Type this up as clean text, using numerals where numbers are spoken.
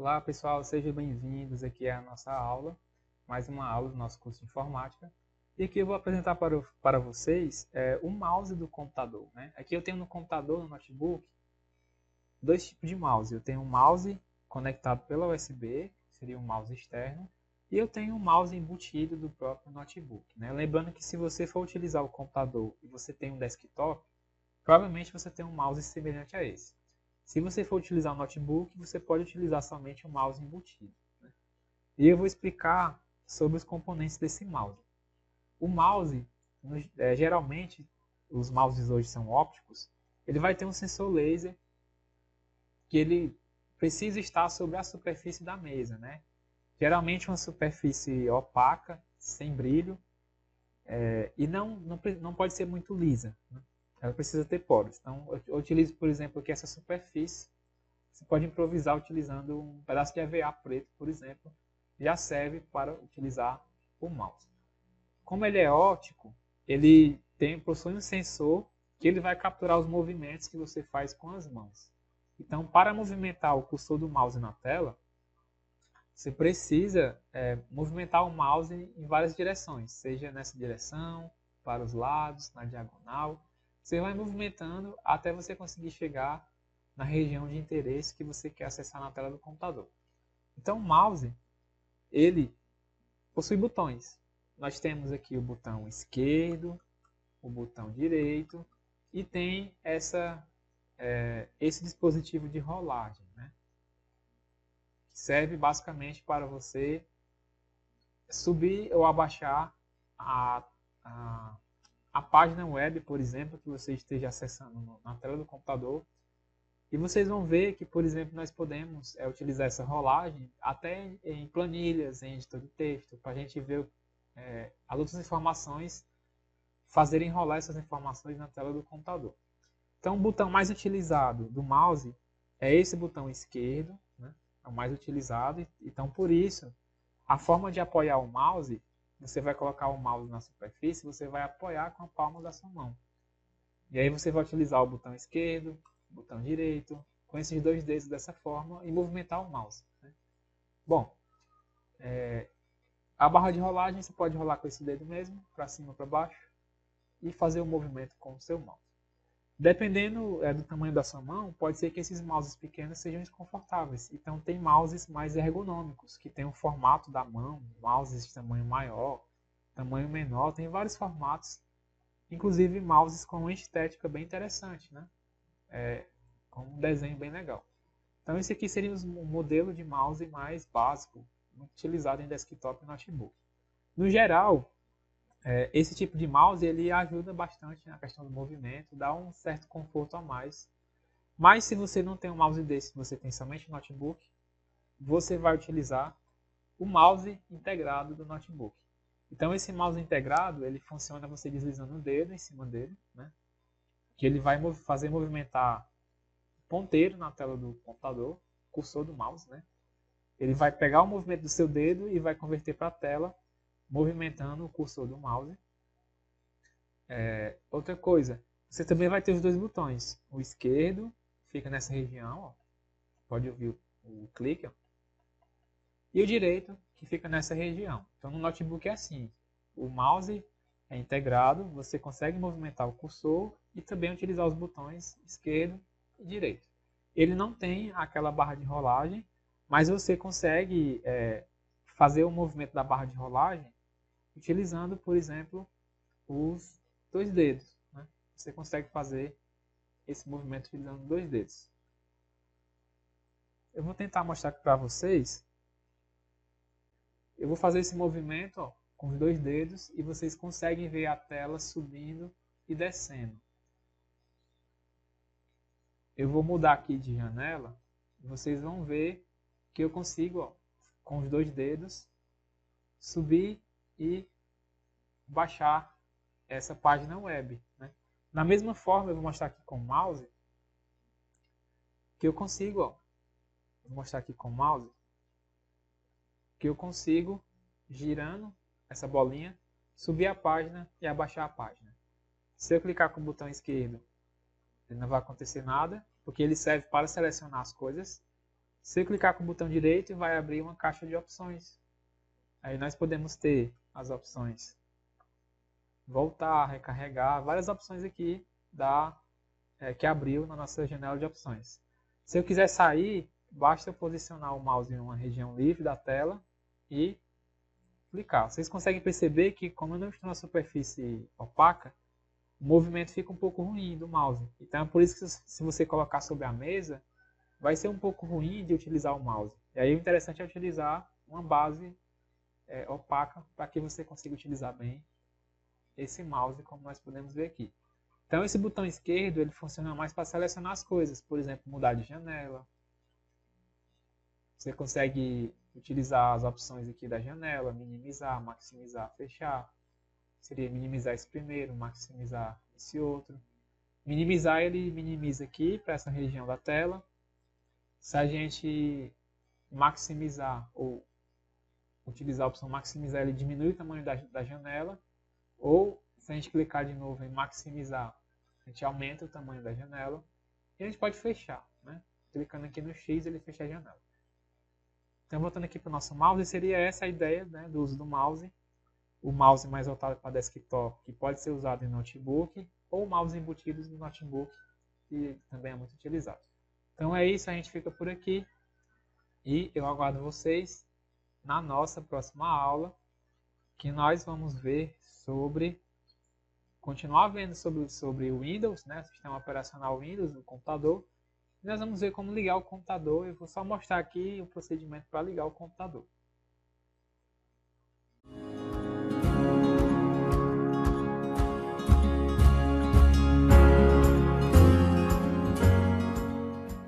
Olá pessoal, sejam bem-vindos aqui à nossa aula, mais uma aula do nosso curso de informática. E aqui eu vou apresentar para vocês o mouse do computador, né? Aqui eu tenho no computador, no notebook, dois tipos de mouse. Eu tenho um mouse conectado pela USB, que seria um mouse externo, e eu tenho um mouse embutido do próprio notebook, né? Lembrando que se você for utilizar o computador e você tem um desktop, provavelmente você tem um mouse semelhante a esse. Se você for utilizar o notebook, você pode utilizar somente o mouse embutido, né? E eu vou explicar sobre os componentes desse mouse. O mouse, geralmente, os mouses hoje são ópticos, ele vai ter um sensor laser que ele precisa estar sobre a superfície da mesa, né? Geralmente uma superfície opaca, sem brilho, e não pode ser muito lisa, né? Ela precisa ter poros. Então, eu utilizo, por exemplo, aqui essa superfície. Você pode improvisar utilizando um pedaço de EVA preto, por exemplo. Já serve para utilizar o mouse. Como ele é óptico, ele possui um sensor que ele vai capturar os movimentos que você faz com as mãos. Então, para movimentar o cursor do mouse na tela, você precisa movimentar o mouse em várias direções, seja nessa direção, para os lados, na diagonal. Você vai movimentando até você conseguir chegar na região de interesse que você quer acessar na tela do computador. Então o mouse, ele possui botões. Nós temos aqui o botão esquerdo, o botão direito e tem esse dispositivo de rolagem, né? Que serve basicamente para você subir ou abaixar a página web, por exemplo, que você esteja acessando na tela do computador. E vocês vão ver que, por exemplo, nós podemos utilizar essa rolagem até em planilhas, em editor de texto, para a gente ver as outras informações, fazerem rolar essas informações na tela do computador. Então, o botão mais utilizado do mouse é esse botão esquerdo, né? É o mais utilizado. Então, por isso, a forma de apoiar o mouse, você vai colocar o mouse na superfície, você vai apoiar com a palma da sua mão. E aí você vai utilizar o botão esquerdo, botão direito, com esses dois dedos dessa forma e movimentar o mouse, né? Bom, a barra de rolagem você pode rolar com esse dedo mesmo, para cima ou para baixo, e fazer o movimento com o seu mouse. Dependendo do tamanho da sua mão, pode ser que esses mouses pequenos sejam desconfortáveis. Então tem mouses mais ergonômicos, que tem o formato da mão, mouses de tamanho maior, tamanho menor, tem vários formatos, inclusive mouses com uma estética bem interessante, né? Com um desenho bem legal. Então esse aqui seria o modelo de mouse mais básico, utilizado em desktop e notebook. No geral, esse tipo de mouse ele ajuda bastante na questão do movimento, dá um certo conforto a mais. Mas se você não tem um mouse desse, você tem somente notebook, você vai utilizar o mouse integrado do notebook. Então esse mouse integrado, ele funciona você deslizando o dedo em cima dele, né? Que ele vai fazer movimentar o ponteiro na tela do computador, cursor do mouse, né? Ele vai pegar o movimento do seu dedo e vai converter para a tela, movimentando o cursor do mouse. Outra coisa, você também vai ter os dois botões. O esquerdo fica nessa região, ó, pode ouvir o clique, ó, e o direito que fica nessa região. Então no notebook é assim, o mouse é integrado, você consegue movimentar o cursor e também utilizar os botões esquerdo e direito. Ele não tem aquela barra de rolagem, mas você consegue fazer o movimento da barra de rolagem utilizando, por exemplo, os dois dedos, né? Você consegue fazer esse movimento utilizando dois dedos. Eu vou tentar mostrar aqui para vocês. Eu vou fazer esse movimento, ó, com os dois dedos e vocês conseguem ver a tela subindo e descendo. Eu vou mudar aqui de janela e vocês vão ver que eu consigo, ó, com os dois dedos, subir e baixar essa página web, né? Da mesma forma, eu vou mostrar aqui com o mouse, que eu consigo, ó, vou mostrar aqui com o mouse, que eu consigo, girando essa bolinha, subir a página e abaixar a página. Se eu clicar com o botão esquerdo, não vai acontecer nada, porque ele serve para selecionar as coisas. Se eu clicar com o botão direito, vai abrir uma caixa de opções. Aí nós podemos ter as opções voltar, recarregar, várias opções aqui que abriu na nossa janela de opções. Se eu quiser sair, basta eu posicionar o mouse em uma região livre da tela e clicar. Vocês conseguem perceber que, como eu não estou na superfície opaca, o movimento fica um pouco ruim do mouse. Então é por isso que se você colocar sobre a mesa, vai ser um pouco ruim de utilizar o mouse. E aí o interessante é utilizar uma base opaca para que você consiga utilizar bem esse mouse, como nós podemos ver aqui. Então esse botão esquerdo ele funciona mais para selecionar as coisas, por exemplo, mudar de janela. Você consegue utilizar as opções aqui da janela, minimizar, maximizar, fechar. Seria minimizar esse primeiro, maximizar esse outro. Minimizar ele minimiza aqui para essa região da tela. Se a gente maximizar ou utilizar a opção maximizar, ele diminui o tamanho da janela. Ou se a gente clicar de novo em maximizar, a gente aumenta o tamanho da janela. E a gente pode fechar, né? Clicando aqui no X, ele fecha a janela. Então, voltando aqui para o nosso mouse, seria essa a ideia, né, do uso do mouse. O mouse mais voltado para desktop, que pode ser usado em notebook, ou mouse embutidos no notebook, que também é muito utilizado. Então é isso, a gente fica por aqui. E eu aguardo vocês na nossa próxima aula, que nós vamos ver continuar vendo sobre o Windows, né, o sistema operacional Windows no computador. E nós vamos ver como ligar o computador. Eu vou só mostrar aqui o procedimento para ligar o computador.